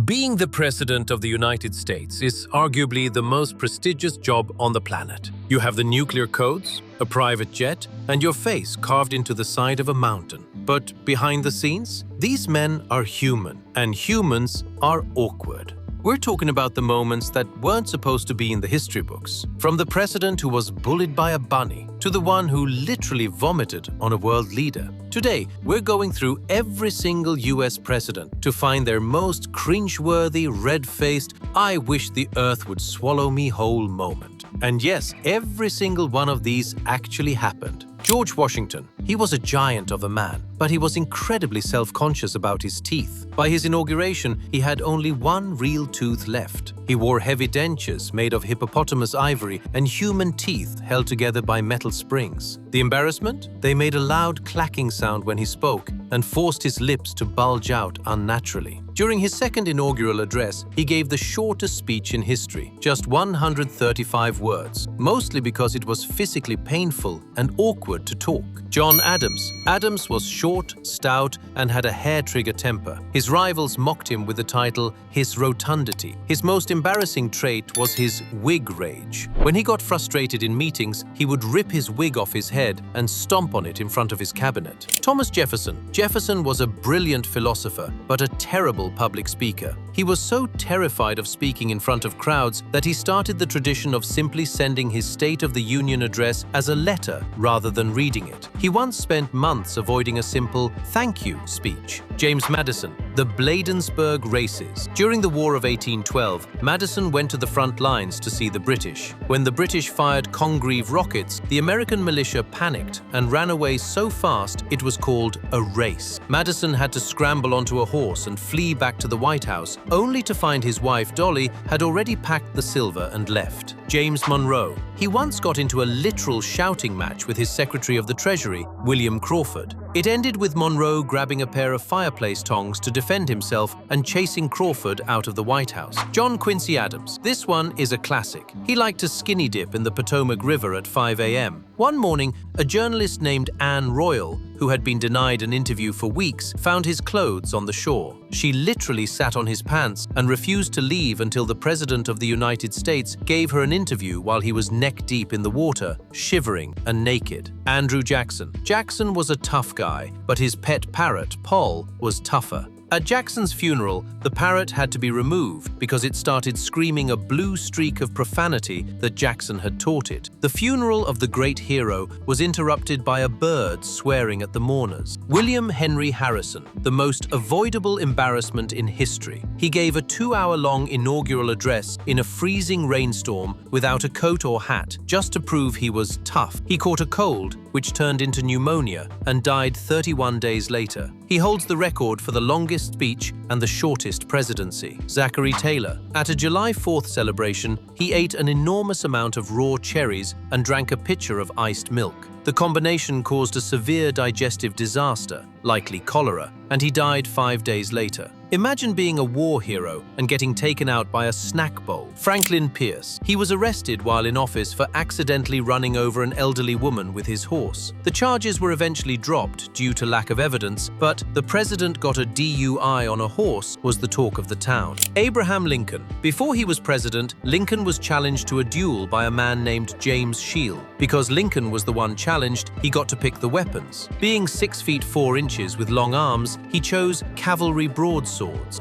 Being the President of the United States is arguably the most prestigious job on the planet. You have the nuclear codes, a private jet, and your face carved into the side of a mountain. But behind the scenes, these men are human, and humans are awkward. We're talking about the moments that weren't supposed to be in the history books. From the president who was bullied by a bunny, to the one who literally vomited on a world leader. Today, we're going through every single US president to find their most cringe-worthy, red-faced, I wish the earth would swallow me whole moment. And yes, every single one of these actually happened. George Washington, he was a giant of a man, but he was incredibly self-conscious about his teeth. By his inauguration, he had only one real tooth left. He wore heavy dentures made of hippopotamus ivory and human teeth held together by metal springs. The embarrassment? They made a loud clacking sound when he spoke and forced his lips to bulge out unnaturally. During his second inaugural address, he gave the shortest speech in history, just 135 words, mostly because it was physically painful and awkward to talk. John Adams. Adams was short, stout, and had a hair-trigger temper. His rivals mocked him with the title, his rotundity. His most embarrassing trait was his wig rage. When he got frustrated in meetings, he would rip his wig off his head and stomp on it in front of his cabinet. Thomas Jefferson. Jefferson was a brilliant philosopher, but a terrible public speaker. He was so terrified of speaking in front of crowds that he started the tradition of simply sending his State of the Union address as a letter rather than reading it. He once spent months avoiding a simple "thank you" speech. James Madison. The Bladensburg Races. During the War of 1812, Madison went to the front lines to see the British. When the British fired Congreve rockets, the American militia panicked and ran away so fast it was called a race. Madison had to scramble onto a horse and flee back to the White House, only to find his wife Dolly had already packed the silver and left. James Monroe. He once got into a literal shouting match with his Secretary of the Treasury, William Crawford. It ended with Monroe grabbing a pair of fireplace tongs to defend himself and chasing Crawford out of the White House. John Quincy Adams. This one is a classic. He liked to skinny dip in the Potomac River at 5 a.m. One morning, a journalist named Anne Royal, who had been denied an interview for weeks, found his clothes on the shore. She literally sat on his pants and refused to leave until the President of the United States gave her an interview while he was neck-deep in the water, shivering and naked. Andrew Jackson. Jackson was a tough guy, but his pet parrot, Poll, was tougher. At Jackson's funeral, the parrot had to be removed because it started screaming a blue streak of profanity that Jackson had taught it. The funeral of the great hero was interrupted by a bird swearing at the mourners. William Henry Harrison, the most avoidable embarrassment in history. He gave a 2-hour-long inaugural address in a freezing rainstorm without a coat or hat, just to prove he was tough. He caught a cold, which turned into pneumonia, and died 31 days later. He holds the record for the longest speech and the shortest presidency. Zachary Taylor. At a July 4th celebration, he ate an enormous amount of raw cherries and drank a pitcher of iced milk. The combination caused a severe digestive disaster, likely cholera, and he died 5 days later. Imagine being a war hero and getting taken out by a snack bowl. Franklin Pierce. He was arrested while in office for accidentally running over an elderly woman with his horse. The charges were eventually dropped due to lack of evidence, but the president got a DUI on a horse was the talk of the town. Abraham Lincoln. Before he was president, Lincoln was challenged to a duel by a man named James Shield. Because Lincoln was the one challenged, he got to pick the weapons. Being 6 feet 4 inches with long arms, he chose cavalry broadswords.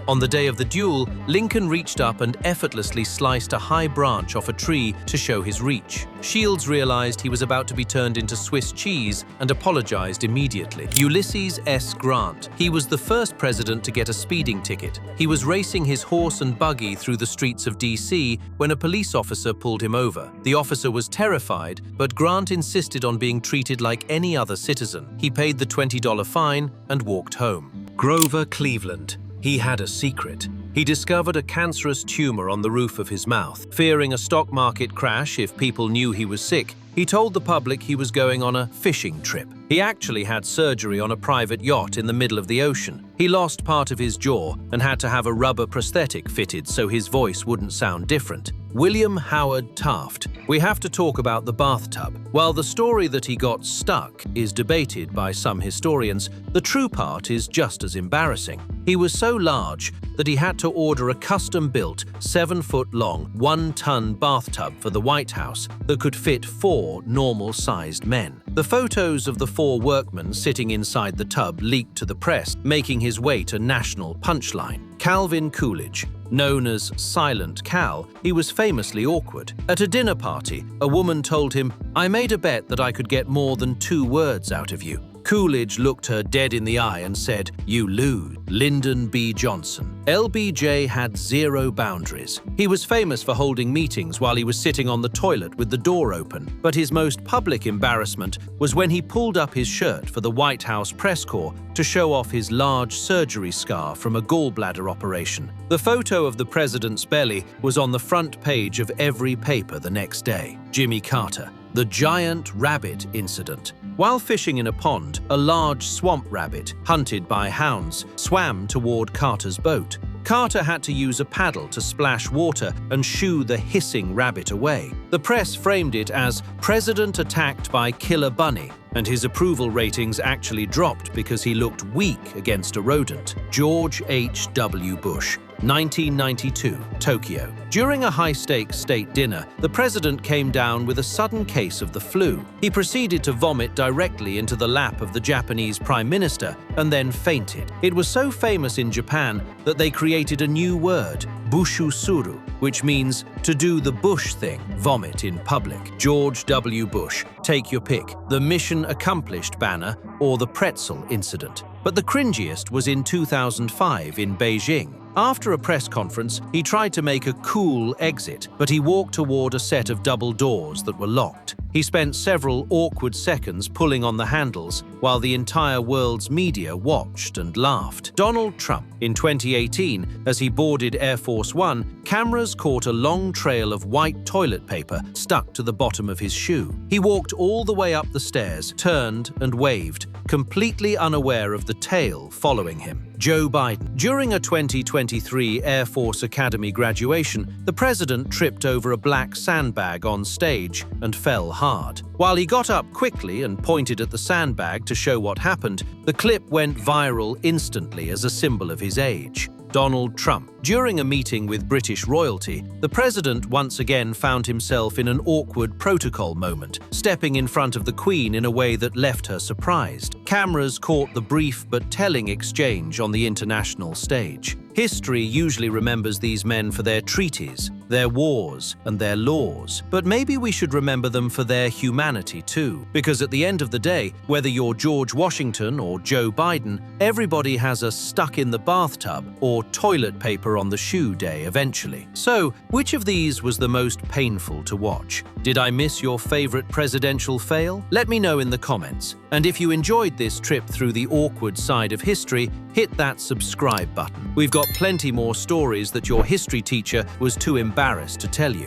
On the day of the duel, Lincoln reached up and effortlessly sliced a high branch off a tree to show his reach. Shields realized he was about to be turned into Swiss cheese and apologized immediately. Ulysses S. Grant. He was the first president to get a speeding ticket. He was racing his horse and buggy through the streets of D.C. when a police officer pulled him over. The officer was terrified, but Grant insisted on being treated like any other citizen. He paid the $20 fine and walked home. Grover Cleveland. He had a secret. He discovered a cancerous tumor on the roof of his mouth. Fearing a stock market crash if people knew he was sick, he told the public he was going on a fishing trip. He actually had surgery on a private yacht in the middle of the ocean. He lost part of his jaw and had to have a rubber prosthetic fitted so his voice wouldn't sound different. William Howard Taft. We have to talk about the bathtub. While the story that he got stuck is debated by some historians, the true part is just as embarrassing. He was so large that he had to order a custom-built, 7-foot-long, 1-ton bathtub for the White House that could fit 4 normal-sized men. The photos of the 4 workmen sitting inside the tub leaked to the press, making his weight a national punchline. Calvin Coolidge. Known as Silent Cal, he was famously awkward. At a dinner party, a woman told him, "I made a bet that I could get more than 2 words out of you." Coolidge looked her dead in the eye and said, "You lose." Lyndon B. Johnson. LBJ had 0 boundaries. He was famous for holding meetings while he was sitting on the toilet with the door open, but his most public embarrassment was when he pulled up his shirt for the White House press corps to show off his large surgery scar from a gallbladder operation. The photo of the president's belly was on the front page of every paper the next day. Jimmy Carter. The giant rabbit incident. While fishing in a pond, a large swamp rabbit, hunted by hounds, swam toward Carter's boat. Carter had to use a paddle to splash water and shoo the hissing rabbit away. The press framed it as "President attacked by killer bunny," and his approval ratings actually dropped because he looked weak against a rodent. George H.W. Bush. 1992, Tokyo. During a high-stakes state dinner, the president came down with a sudden case of the flu. He proceeded to vomit directly into the lap of the Japanese prime minister and then fainted. It was so famous in Japan that they created a new word, bushusuru, which means to do the Bush thing, vomit in public. George W. Bush. Take your pick, the mission accomplished banner or the pretzel incident. But the cringiest was in 2005 in Beijing. After a press conference, he tried to make a cool exit, but he walked toward a set of double doors that were locked. He spent several awkward seconds pulling on the handles while the entire world's media watched and laughed. Donald Trump. In 2018, as he boarded Air Force One, cameras caught a long trail of white toilet paper stuck to the bottom of his shoe. He walked all the way up the stairs, turned and waved, completely unaware of the tail following him. Joe Biden. During a 2023 Air Force Academy graduation, the president tripped over a black sandbag on stage and fell hard. While he got up quickly and pointed at the sandbag to show what happened, the clip went viral instantly as a symbol of his age. Donald Trump. During a meeting with British royalty, the president once again found himself in an awkward protocol moment, stepping in front of the Queen in a way that left her surprised. Cameras caught the brief but telling exchange on the international stage. History usually remembers these men for their treaties, their wars, and their laws. But maybe we should remember them for their humanity too. Because at the end of the day, whether you're George Washington or Joe Biden, everybody has a stuck in the bathtub or toilet paper on the shoe day eventually. So, which of these was the most painful to watch? Did I miss your favorite presidential fail? Let me know in the comments. And if you enjoyed this trip through the awkward side of history, hit that subscribe button. We've got plenty more stories that your history teacher was too embarrassed to tell you.